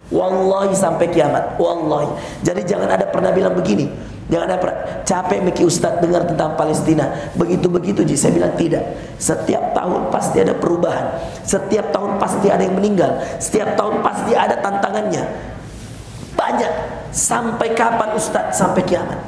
Wallahi sampai kiamat. Wallahi. Jadi jangan ada pernah bilang begini. Jangan ada pernah capek Miki Ustadz dengar tentang Palestina. Begitu-begitu. Jadi saya bilang tidak. Setiap tahun pasti ada perubahan. Setiap tahun pasti ada yang meninggal. Setiap tahun pasti ada tantangannya. Banyak. Sampai kapan Ustadz? Sampai kiamat.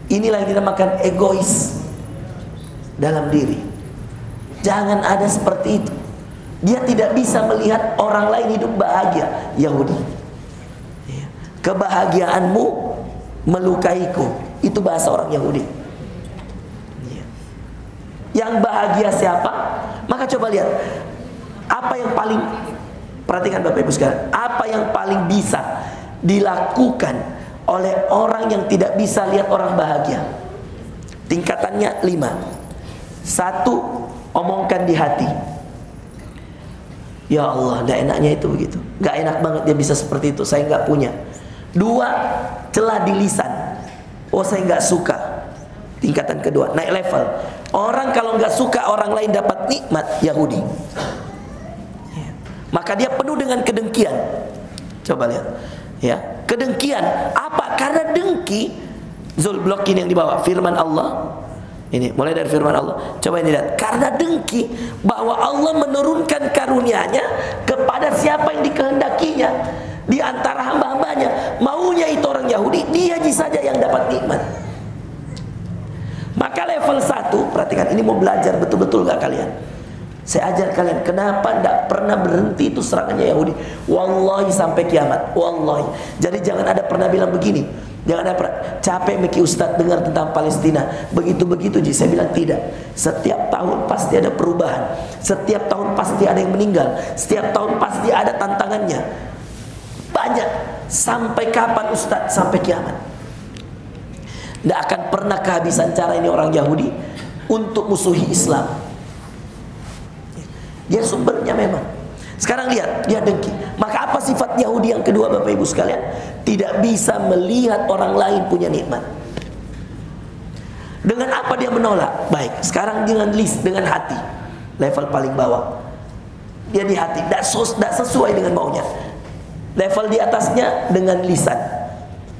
Inilah yang dinamakan egois dalam diri. Jangan ada seperti itu. Dia tidak bisa melihat orang lain hidup bahagia. Yahudi, kebahagiaanmu melukaiku. Itu bahasa orang Yahudi. Yang bahagia siapa? Maka coba lihat apa yang paling, perhatikan Bapak Ibu sekalian, apa yang paling bisa dilakukan oleh orang yang tidak bisa lihat orang bahagia. Tingkatannya 5. 1, omongkan di hati. Ya Allah, gak enaknya itu begitu. Gak enak banget dia bisa seperti itu, saya gak punya. 2, celah di lisan. Oh, saya gak suka. Tingkatan kedua, naik level. Orang kalau gak suka orang lain dapat nikmat, Yahudi, maka dia penuh dengan kedengkian. Coba lihat, ya, kedengkian. Apa? Karena dengki. Zul blokin yang dibawa firman Allah. Ini mulai dari firman Allah. Coba ini lihat. Karena dengki bahwa Allah menurunkan karunia-Nya kepada siapa yang dikehendakinya di antara hamba-hambanya. Maunya itu orang Yahudi, dia saja yang dapat nikmat. Maka level 1, perhatikan, ini mau belajar betul-betul gak kalian? Saya ajar kalian kenapa tidak pernah berhenti itu serangannya Yahudi. Wallahi sampai kiamat. Wallahi. Jadi jangan ada pernah bilang begini. Jangan ada pernah capek Miki Ustadz dengar tentang Palestina. Begitu-begitu. Jadi saya bilang tidak. Setiap tahun pasti ada perubahan. Setiap tahun pasti ada yang meninggal. Setiap tahun pasti ada tantangannya. Banyak. Sampai kapan Ustadz? Sampai kiamat. Tidak akan pernah kehabisan cara ini orang Yahudi untuk musuhi Islam. Dia sumbernya memang. Sekarang lihat, dia dengki. Maka apa sifat Yahudi yang kedua Bapak Ibu sekalian? Tidak bisa melihat orang lain punya nikmat. Dengan apa dia menolak? Baik, sekarang dengan dengan hati. Level paling bawah. Dia di hati, tidak sesuai dengan maunya. Level di atasnya dengan lisan.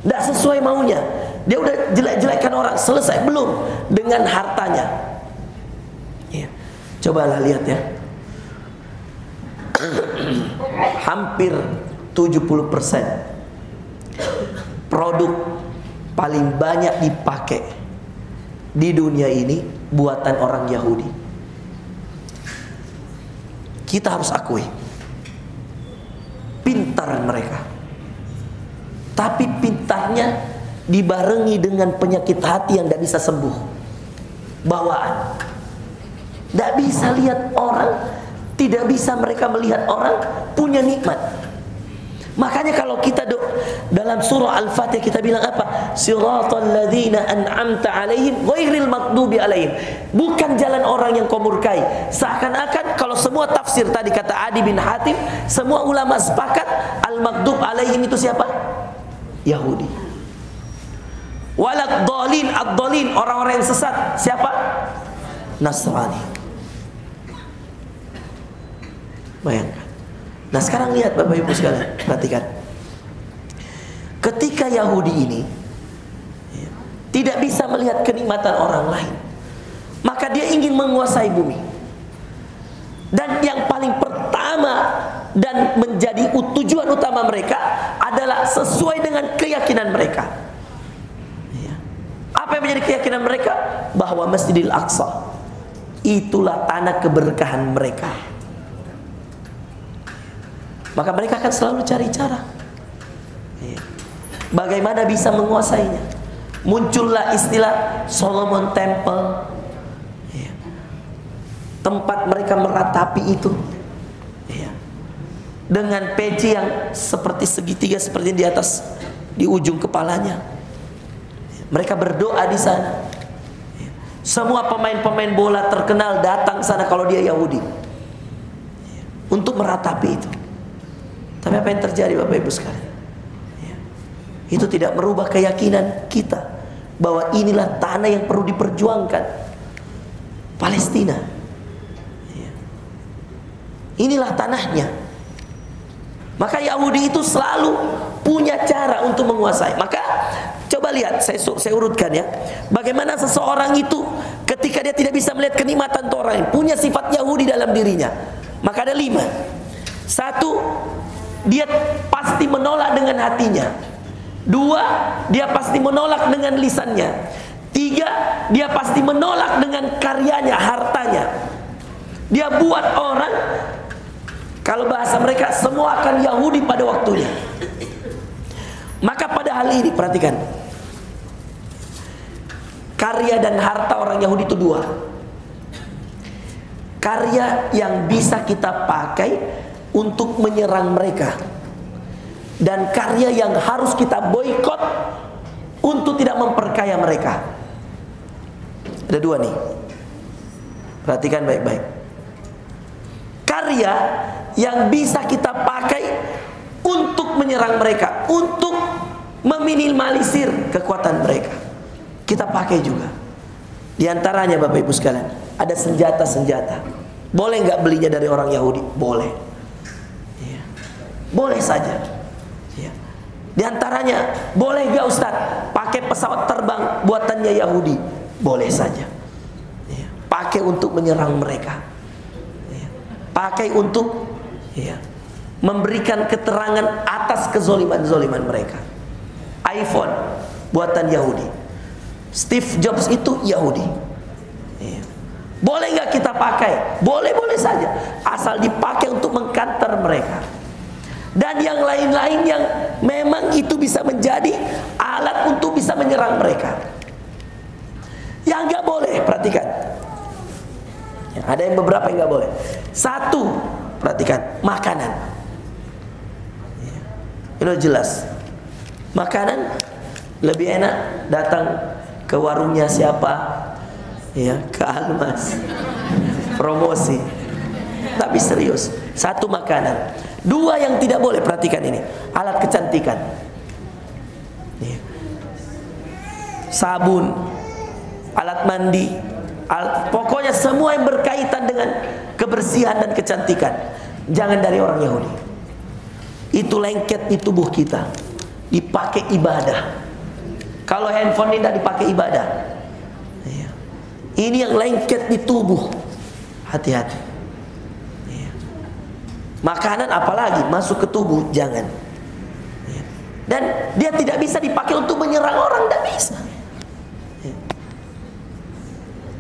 Tidak sesuai maunya. Dia udah jelek-jelekkan orang, selesai belum? Dengan hartanya. Ya. Cobalah lihat ya. Hampir 70% produk paling banyak dipakai di dunia ini buatan orang Yahudi. Kita harus akui, pintar mereka. Tapi pintarnya dibarengi dengan penyakit hati yang tidak bisa sembuh. Bawaan. Tidak bisa lihat orang. Tidak bisa mereka melihat orang punya nikmat. Makanya kalau kita dalam surah Al-Fatihah kita bilang apa? Siratal ladzina an'amta 'alaihim ghairil maghdubi 'alaihim. Bukan jalan orang yang kau murkai. Seakan-akan kalau semua tafsir tadi kata Adi bin Hatim, semua ulama sepakat al-maghdub 'alaihim itu siapa? Yahudi. Walad dhalin, ad-dhalin, orang-orang yang sesat, siapa? Nasrani. Bayangkan. Nah sekarang lihat Bapak Ibu sekalian, perhatikan. Ketika Yahudi ini tidak bisa melihat kenikmatan orang lain, maka dia ingin menguasai bumi. Dan yang paling pertama dan menjadi tujuan utama mereka adalah sesuai dengan keyakinan mereka. Apa yang menjadi keyakinan mereka? Bahwa Masjidil Aqsa itulah tanah keberkahan mereka. Maka mereka akan selalu cari cara bagaimana bisa menguasainya. Muncullah istilah Solomon Temple, tempat mereka meratapi itu dengan peci yang seperti segitiga seperti di atas di ujung kepalanya. Mereka berdoa di sana. Semua pemain-pemain bola terkenal datang sana kalau dia Yahudi untuk meratapi itu. Tapi apa yang terjadi Bapak Ibu sekalian? Itu tidak merubah keyakinan kita bahwa inilah tanah yang perlu diperjuangkan. Palestina. Inilah tanahnya. Maka Yahudi itu selalu punya cara untuk menguasai. Maka coba lihat, saya urutkan ya. Bagaimana seseorang itu ketika dia tidak bisa melihat kenikmatan orang lain, punya sifat Yahudi dalam dirinya. Maka ada 5. 1, dia pasti menolak dengan hatinya. 2, dia pasti menolak dengan lisannya. 3, dia pasti menolak dengan karyanya, hartanya. Dia buat orang, kalau bahasa mereka, semua akan Yahudi pada waktunya. Maka pada hal ini perhatikan, karya dan harta orang Yahudi itu 2. Karya yang bisa kita pakai untuk menyerang mereka, dan karya yang harus kita boikot untuk tidak memperkaya mereka. Ada 2 nih, perhatikan baik-baik. Karya yang bisa kita pakai untuk menyerang mereka, untuk meminimalisir kekuatan mereka, kita pakai juga. Di antaranya Bapak Ibu sekalian, ada senjata-senjata. Boleh nggak belinya dari orang Yahudi? Boleh. Ya. Boleh saja. Ya. Di antaranya, boleh nggak Ustaz pakai pesawat terbang buatannya Yahudi? Boleh saja. Ya. Pakai untuk menyerang mereka. Ya. Pakai untuk memberikan keterangan atas kezoliman-zoliman mereka. iPhone buatan Yahudi. Steve Jobs itu Yahudi. Boleh nggak kita pakai? Boleh-boleh saja, asal dipakai untuk mengkanter mereka. Dan yang lain-lain yang memang itu bisa menjadi alat untuk bisa menyerang mereka. Yang nggak boleh, perhatikan. Ada yang beberapa yang nggak boleh. 1, perhatikan, makanan. Ini jelas. Makanan lebih enak datang ke warungnya siapa? Ya, ke Almas. Promosi. Tapi serius. 1, makanan. 2 yang tidak boleh, perhatikan ini, alat kecantikan. Sabun, alat mandi, pokoknya semua yang berkaitan dengan kebersihan dan kecantikan. Jangan dari orang Yahudi. Itu lengket di tubuh kita, dipakai ibadah. Kalau handphone ini tidak dipakai ibadah, ini yang lengket di tubuh. Hati-hati. Makanan apalagi masuk ke tubuh, jangan. Dan dia tidak bisa dipakai untuk menyerang orang, tidak bisa.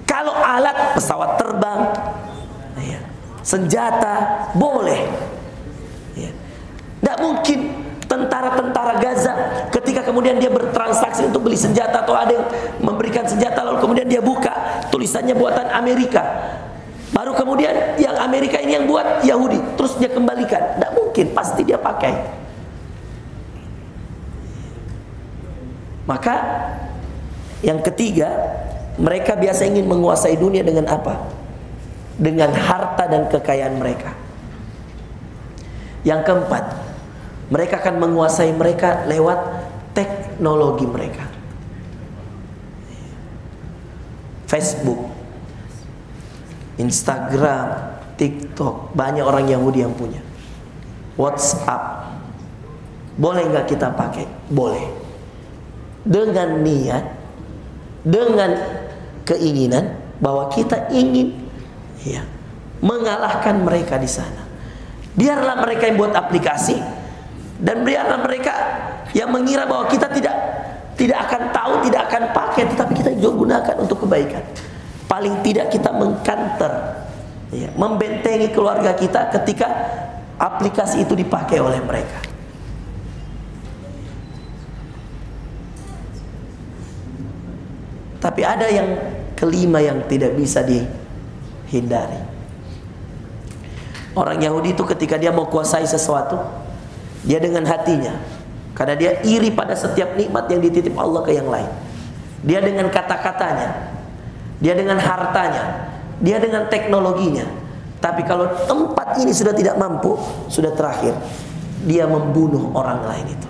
Kalau alat pesawat terbang, senjata, boleh. Tidak mungkin tentara-tentara Gaza ketika kemudian dia bertransaksi untuk beli senjata, atau ada yang memberikan senjata lalu kemudian dia buka tulisannya buatan Amerika, baru kemudian yang Amerika ini yang buat Yahudi, terus dia kembalikan. Tidak mungkin, pasti dia pakai. Maka yang ketiga, mereka biasa ingin menguasai dunia dengan apa? Dengan harta dan kekayaan mereka. Yang keempat, mereka akan menguasai mereka lewat teknologi mereka. Facebook, Instagram, TikTok, banyak orang Yahudi yang punya. WhatsApp, boleh nggak kita pakai? Boleh. Dengan niat, dengan keinginan bahwa kita ingin mengalahkan mereka di sana. Biarlah mereka yang buat aplikasi, dan biarlah mereka yang mengira bahwa kita tidak akan tahu, tidak akan pakai, tetapi kita juga gunakan untuk kebaikan. Paling tidak kita mengkanter, membentengi keluarga kita ketika aplikasi itu dipakai oleh mereka. Tapi ada yang kelima yang tidak bisa dihindari. Orang Yahudi itu ketika dia mau kuasai sesuatu, dia dengan hatinya, karena dia iri pada setiap nikmat yang dititip Allah ke yang lain. Dia dengan kata-katanya, dia dengan hartanya, dia dengan teknologinya. Tapi kalau tempat ini sudah tidak mampu, sudah terakhir, dia membunuh orang lain itu.